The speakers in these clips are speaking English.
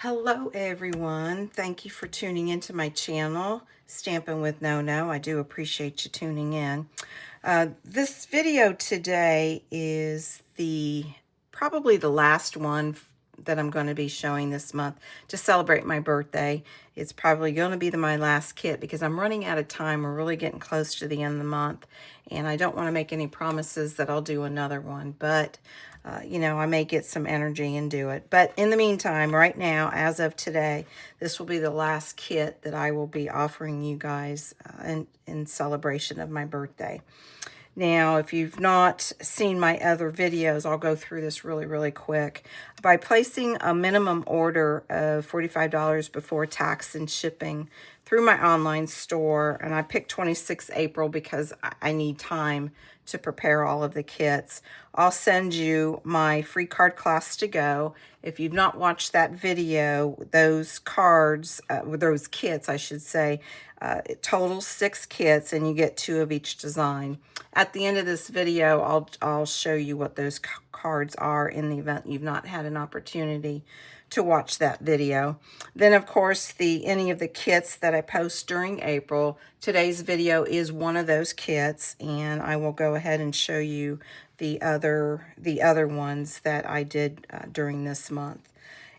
Hello everyone. Thank you for tuning into my channel, Stampin' with No. I do appreciate you tuning in. This video today is probably the last one that I'm going to be showing this month to celebrate my birthday. It's probably going to be my last kit because I'm running out of time. We're really getting close to the end of the month, and I don't want to make any promises that I'll do another one, but you know, I may get some energy and do it. But in the meantime, right now, as of today, this will be the last kit that I will be offering you guys in celebration of my birthday. Now, if you've not seen my other videos, I'll go through this really quick. By placing a minimum order of $45 before tax and shipping through my online store, and I picked 26 April because I need time to prepare all of the kits, I'll send you my free card class to go. If you've not watched that video, those cards, those kits, I should say, it totals 6 kits and you get 2 of each design. At the end of this video, I'll show you what those cards are in the event you've not had an opportunity to watch that video. Then, of course, any of the kits that I post during April, today's video is one of those kits, and I will go ahead and show you the other ones that I did during this month.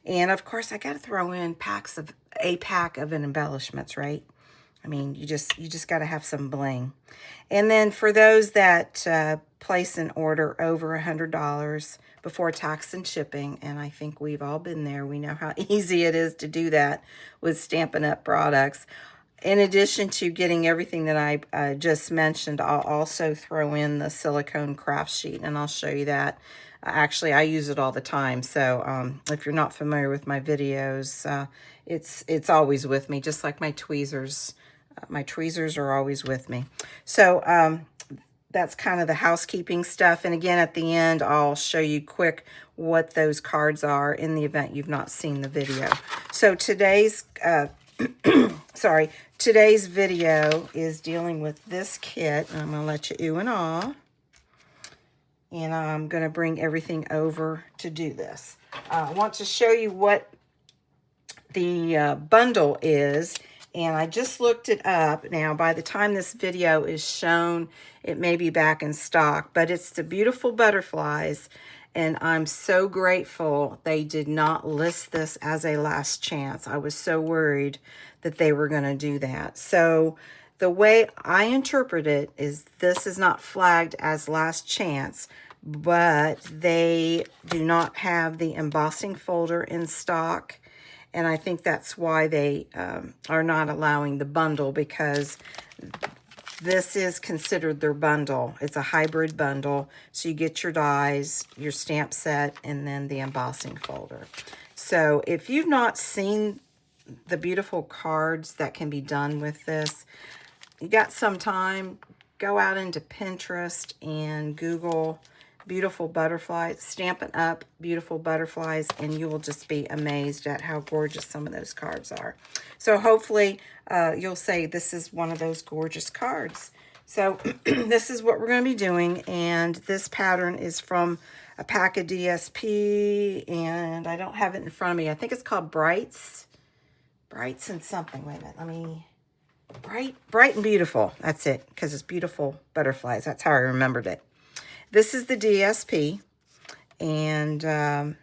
And of course, I got to throw in a pack of embellishments, right? I mean, you just got to have some bling. And then for those that place an order over $100 before tax and shipping, and I think we've all been there. We know how easy it is to do that with Stampin' Up! Products. In addition to getting everything that I just mentioned, I'll also throw in the Silicone Craft Sheet, and I'll show you that. Actually, I use it all the time, so if you're not familiar with my videos, it's always with me, just like my tweezers. My tweezers are always with me. So that's kind of the housekeeping stuff. And again, at the end, I'll show you quick what those cards are in the event you've not seen the video. So today's today's video is dealing with this kit. I'm going to let you ooh and ah. And I'm going to bring everything over to do this. I want to show you what the bundle is. And I just looked it up. Now, by the time this video is shown, it may be back in stock. But it's the beautiful butterflies. And I'm so grateful they did not list this as a last chance. I was so worried that they were going to do that. So the way I interpret it is this is not flagged as last chance, but they do not have the embossing folder in stock. And I think that's why they are not allowing the bundle, because this is considered their bundle. It's a hybrid bundle. So you get your dies, your stamp set, and then the embossing folder. So if you've not seen the beautiful cards that can be done with this, you got some time, go out into Pinterest and Google beautiful butterflies, Stampin' Up! Beautiful butterflies, and you will just be amazed at how gorgeous some of those cards are. So hopefully you'll say this is one of those gorgeous cards. So this is what we're going to be doing, and this pattern is from a pack of DSP, and I don't have it in front of me. I think it's called Brights and something. Wait a minute, Bright and Beautiful. That's it, because it's beautiful butterflies. That's how I remembered it. This is the DSP, and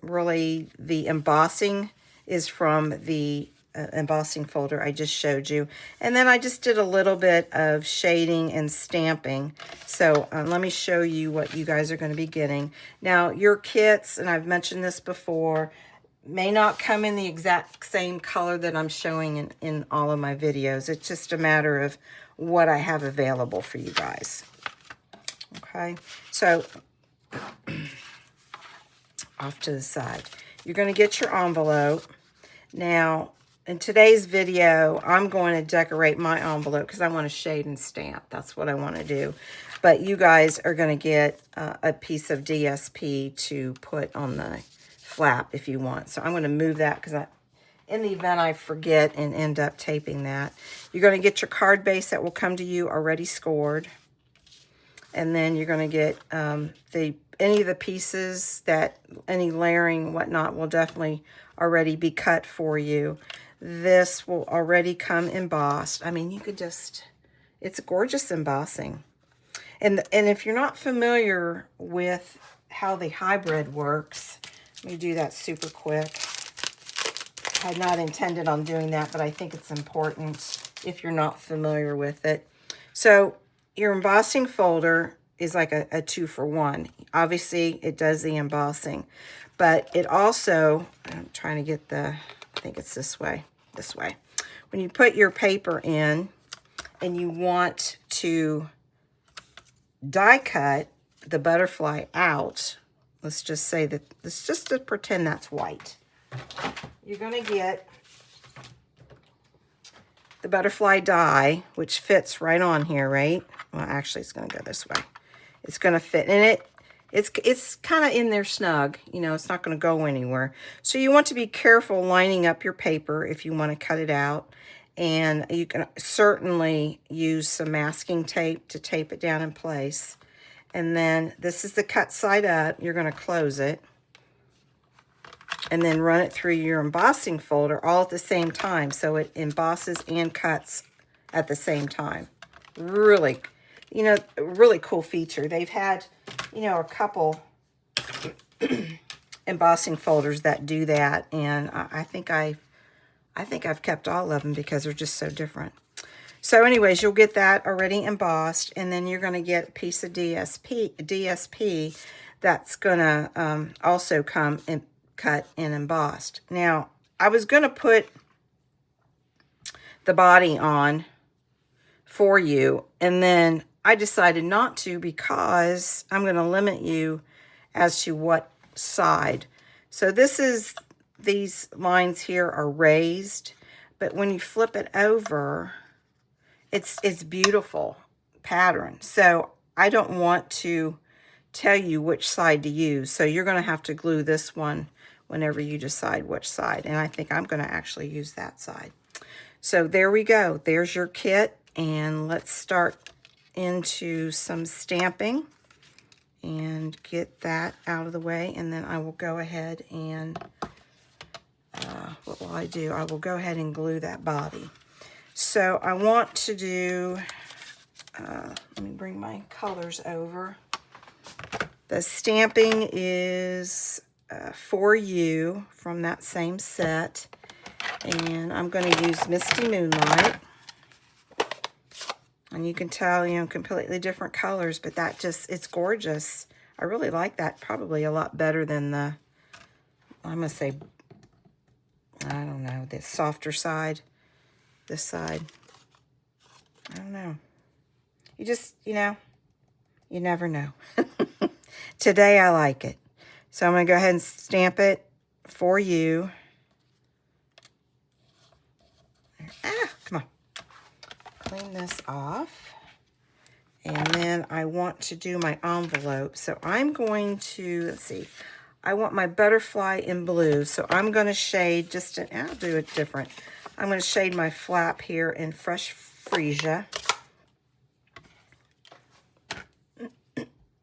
really the embossing is from the embossing folder I just showed you. And then I just did a little bit of shading and stamping. So let me show you what you guys are going to be getting. Now, your kits, and I've mentioned this before, may not come in the exact same color that I'm showing in all of my videos. It's just a matter of what I have available for you guys. Okay, so off to the side. You're going to get your envelope. Now, in today's video, I'm going to decorate my envelope because I want to shade and stamp. That's what I want to do. But you guys are going to get a piece of DSP to put on the flap if you want. So I'm going to move that because in the event I forget and end up taping that. You're going to get your card base that will come to you already scored. And then you're going to get the any of the pieces that any layering whatnot will definitely already be cut for you. This will already come embossed. I mean, you could just, it's gorgeous embossing. And if you're not familiar with how the hybrid works, let me do that super quick. I had not intended on doing that, but I think it's important if you're not familiar with it. So your embossing folder is like a 2-for-1. Obviously, it does the embossing, but it also, I'm trying to get the, I think it's this way. When you put your paper in and you want to die cut the butterfly out, let's just say that, let's just to pretend that's white. You're going to get the butterfly die, which fits right on here, right? Well, actually, it's going to go this way. It's going to fit in it. It's kind of in there snug. You know, it's not going to go anywhere. So you want to be careful lining up your paper if you want to cut it out. And you can certainly use some masking tape to tape it down in place. And then this is the cut side up. You're going to close it. And then run it through your embossing folder all at the same time. So it embosses and cuts at the same time. Really, you know, really cool feature. They've had, you know, a couple embossing folders that do that. And I think I've kept all of them because they're just so different. So anyways, you'll get that already embossed. And then you're going to get a piece of DSP that's going to also come in, cut and embossed. Now, I was going to put the body on for you, and then I decided not to because I'm going to limit you as to what side. So these lines here are raised, but when you flip it over, it's beautiful pattern. So I don't want to tell you which side to use. So you're going to have to glue this one whenever you decide which side. And I think I'm going to actually use that side. So there we go. There's your kit. And let's start into some stamping and get that out of the way. And then I will go ahead and, what will I do? I will go ahead and glue that body. So I want to do, let me bring my colors over. The stamping is For You from that same set. And I'm going to use Misty Moonlight. And you can tell, you know, completely different colors, but that just, it's gorgeous. I really like that probably a lot better than the, I'm going to say, I don't know, the softer side, this side. I don't know. You just, you know, you never know. Today I like it. So I'm going to go ahead and stamp it For You. Come on. Clean this off. And then I want to do my envelope. So I'm going to, let's see, I want my butterfly in blue. So I'm going to shade just, I'll do it different. I'm going to shade my flap here in Fresh Freesia.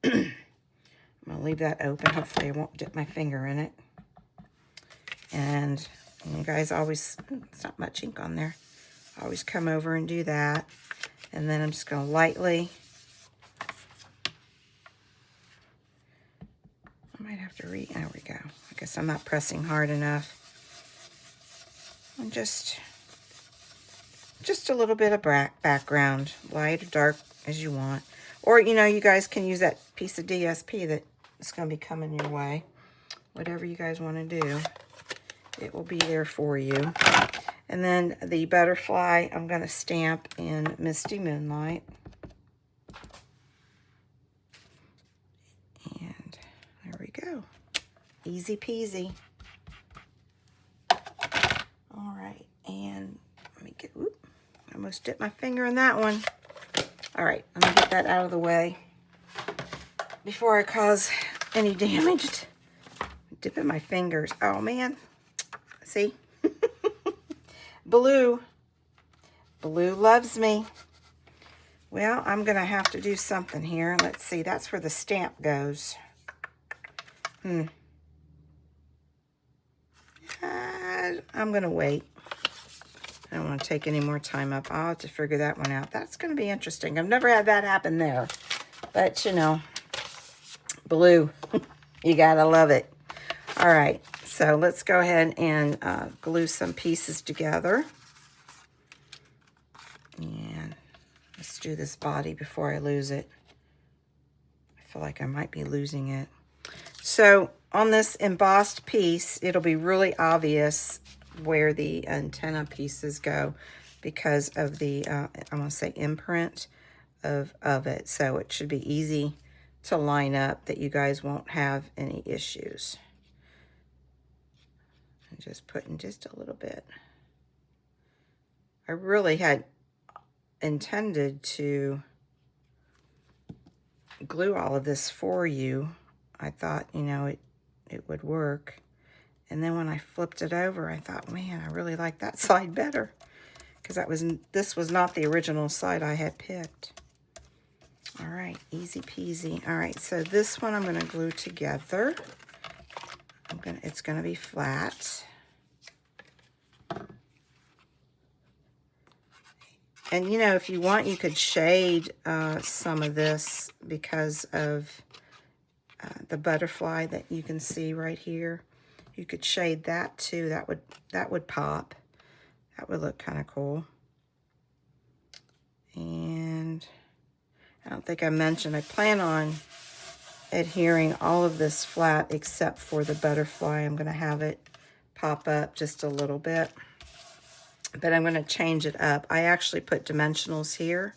I'm going to leave that open. Hopefully I won't dip my finger in it. And you guys always, it's not much ink on there. I always come over and do that. And then I'm just going to lightly, I might have to there we go. I guess I'm not pressing hard enough. And just a little bit of background, light or dark as you want. Or, you know, you guys can use that piece of DSP that is going to be coming your way. Whatever you guys want to do, it will be there for you. And then the butterfly, I'm going to stamp in Misty Moonlight. And there we go. Easy peasy. All right. And let me get, whoop, I almost dipped my finger in that one. All right. Let me get that out of the way before I cause any damage. Dipping my fingers. Oh, man. See? Blue. Blue loves me. Well, I'm going to have to do something here. Let's see. That's where the stamp goes. I'm going to wait. I don't want to take any more time up. I'll have to figure that one out. That's going to be interesting. I've never had that happen there. But, you know, blue, you got to love it. All right, so let's go ahead and glue some pieces together. And let's do this body before I lose it. I feel like I might be losing it. So on this embossed piece, it'll be really obvious where the antenna pieces go because of the, I'm going to say imprint of it. So it should be easy to line up that you guys won't have any issues. And just putting just a little bit. I really had intended to glue all of this for you. I thought, you know, it would work. And then when I flipped it over, I thought, man, I really like that side better. Because this was not the original side I had picked. All right, easy peasy. All right, so this one I'm going to glue together. It's going to be flat. And, you know, if you want, you could shade some of this because of the butterfly that you can see right here. You could shade that too. That would pop. That would look kind of cool. And I don't think I mentioned, I plan on adhering all of this flat except for the butterfly. I'm going to have it pop up just a little bit. But I'm going to change it up. I actually put dimensionals here,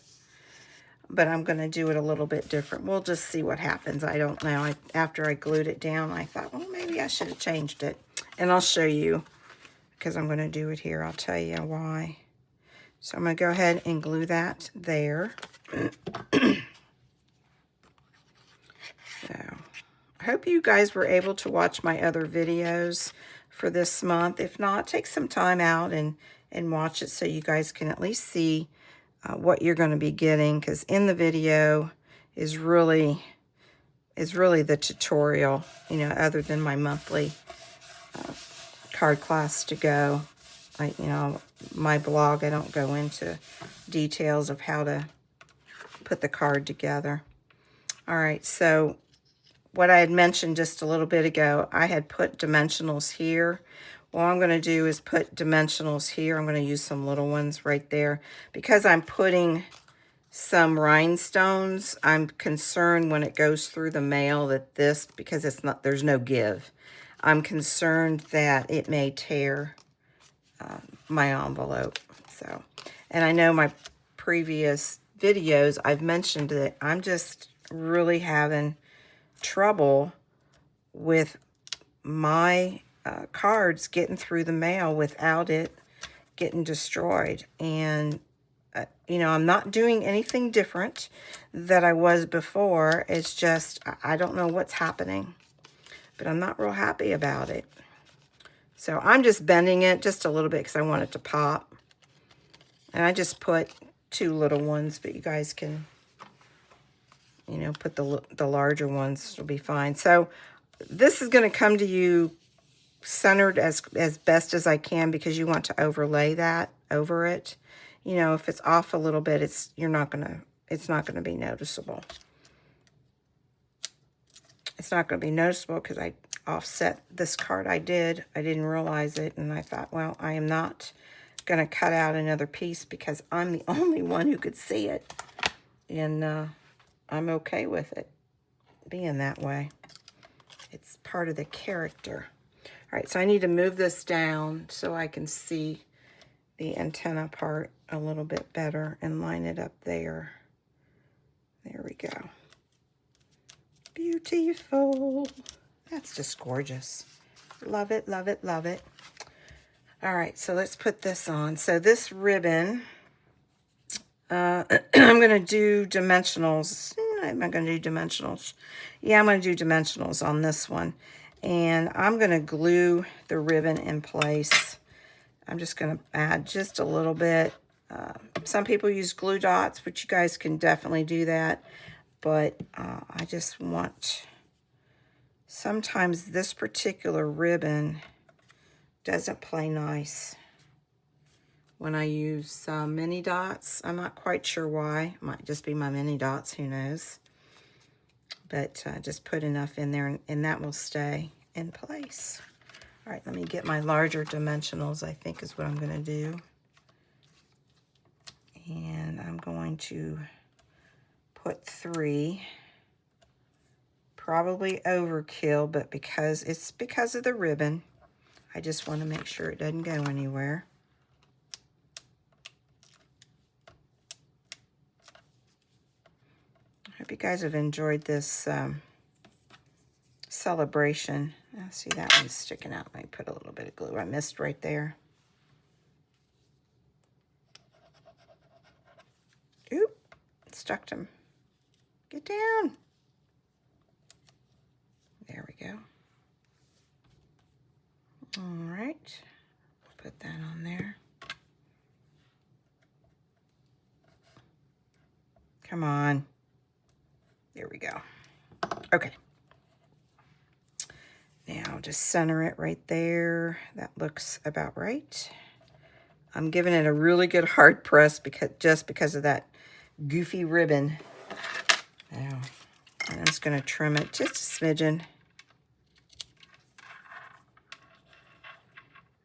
but I'm going to do it a little bit different. We'll just see what happens. I don't know. After I glued it down, I thought, well, maybe I should have changed it. And I'll show you because I'm going to do it here. I'll tell you why. So I'm going to go ahead and glue that there. So I hope you guys were able to watch my other videos for this month. If not, take some time out and watch it so you guys can at least see what you're going to be getting, because in the video is really the tutorial, you know, other than my monthly card class to go. You know, my blog, I don't go into details of how to put the card together. All right, so what I had mentioned just a little bit ago, I had put dimensionals here. What I'm going to do is put dimensionals here. I'm going to use some little ones right there. Because I'm putting some rhinestones, I'm concerned when it goes through the mail that because there's no give, I'm concerned that it may tear my envelope. So, and I know my previous videos, I've mentioned that I'm just really having trouble with my cards getting through the mail without it getting destroyed. And you know, I'm not doing anything different that I was before. It's just I don't know what's happening, but I'm not real happy about it. So I'm just bending it just a little bit because I want it to pop. And I just put 2 little ones, but you guys can, you know, put the larger ones. It'll be fine. So this is going to come to you centered as best as I can, because you want to overlay that over it. You know, if it's off a little bit, it's not going to be noticeable. It's not going to be noticeable because I offset this card. I didn't realize it, and I thought, well, I am not going to cut out another piece because I'm the only one who could see it, and I'm okay with it being that way. It's part of the character. All right, so I need to move this down so I can see the antenna part a little bit better and line it up there. There we go. Beautiful. That's just gorgeous. Love it, love it, love it. All right, so let's put this on. So this ribbon, I'm going to do dimensionals. Am I going to do dimensionals? Yeah, I'm going to do dimensionals on this one. And I'm going to glue the ribbon in place. I'm just going to add just a little bit. Some people use glue dots, but you guys can definitely do that. But I just want sometimes this particular ribbon doesn't play nice when I use mini dots. I'm not quite sure why. Might just be my mini dots, who knows. But just put enough in there and that will stay in place. All right, let me get my larger dimensionals, I think is what I'm going to do. And I'm going to put 3. Probably overkill, but because of the ribbon, I just want to make sure it doesn't go anywhere. I hope you guys have enjoyed this celebration. See, that one's sticking out. I put a little bit of glue. I missed right there. Oop, stuck him. Get down. There we go. All right, put that on there. Come on. There we go. Okay. Now just center it right there. That looks about right. I'm giving it a really good hard press because of that goofy ribbon. Now, I'm just going to trim it just a smidgen.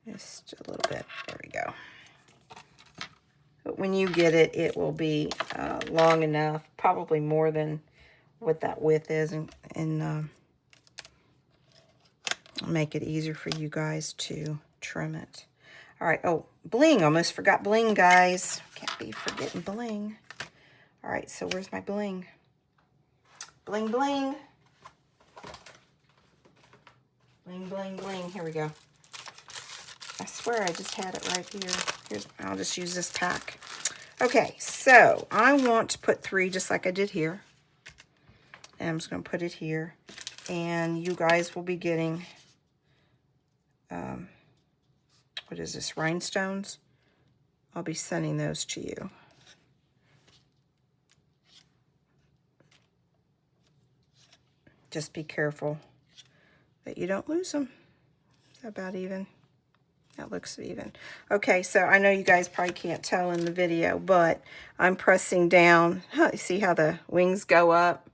Just a little bit. There we go. But when you get it, it will be long enough, probably more than what that width is, and make it easier for you guys to trim it. All right. Oh, bling. Almost forgot bling, guys. Can't be forgetting bling. All right. So where's my bling? Bling, bling. Bling, bling, bling. Here we go. I swear I just had it right here. I'll just use this tack. Okay, so I want to put 3 just like I did here. And I'm just going to put it here. And you guys will be getting, what is this, rhinestones? I'll be sending those to you. Just be careful that you don't lose them. Is that about even? That looks even. Okay, so I know you guys probably can't tell in the video, but I'm pressing down. You see how the wings go up?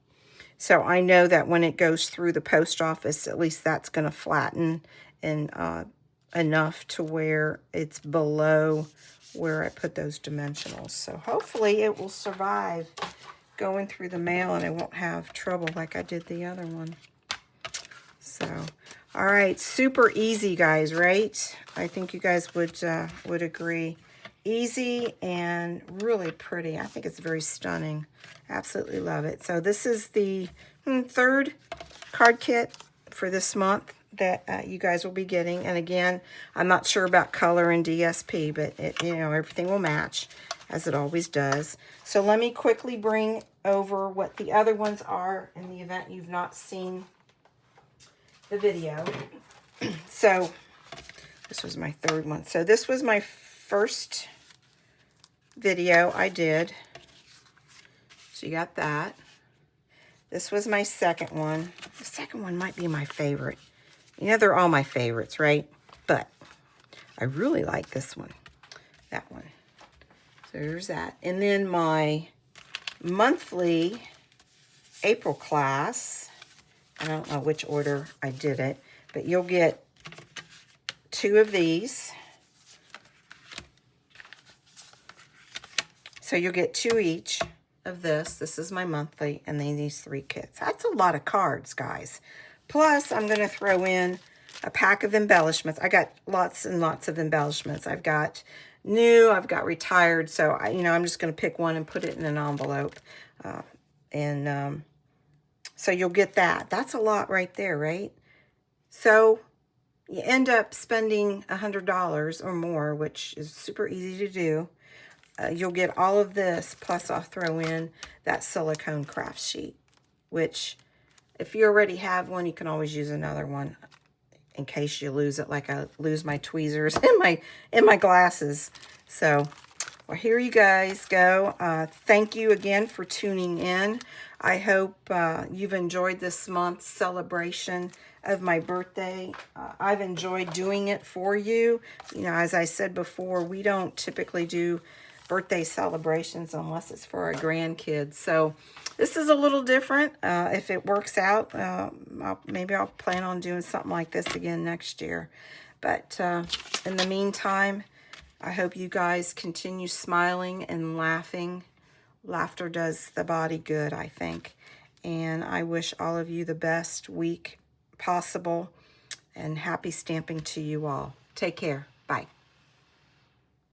So I know that when it goes through the post office, at least that's going to flatten and enough to where it's below where I put those dimensionals. So hopefully it will survive going through the mail and I won't have trouble like I did the other one. So, all right, super easy, guys, right? I think you guys would agree. Easy and really pretty. I think it's very stunning. Absolutely love it. So this is the 3rd card kit for this month that you guys will be getting. And again, I'm not sure about color and DSP, but everything will match as it always does. So let me quickly bring over what the other ones are in the event you've not seen the video. So this was my 3rd one. So this was my first video I did. So you got that. This was my 2nd one. The 2nd one might be my favorite. You know, they're all my favorites, right? But I really like this one. That one. So there's that. And then my monthly April class. I don't know which order I did it, but you'll get 2 of these. So you'll get 2 each of this. This is my monthly, and then these 3 kits. That's a lot of cards, guys. Plus, I'm going to throw in a pack of embellishments. I got lots and lots of embellishments. I've got new, I've got retired, so I'm just going to pick one and put it in an envelope. So you'll get that. That's a lot right there, right? So you end up spending $100 or more, which is super easy to do. You'll get all of this, plus I'll throw in that silicone craft sheet, which if you already have one, you can always use another one in case you lose it, like I lose my tweezers in my glasses. So Well, here you guys go. Thank you again for tuning in. I hope you've enjoyed this month's celebration of my birthday. I've enjoyed doing it for you. You know, as I said before, we don't typically do birthday celebrations unless it's for our grandkids. So this is a little different. If it works out, maybe I'll plan on doing something like this again next year. But in the meantime, I hope you guys continue smiling and laughing. Laughter does the body good, I think. And I wish all of you the best week possible. And happy stamping to you all. Take care. Bye.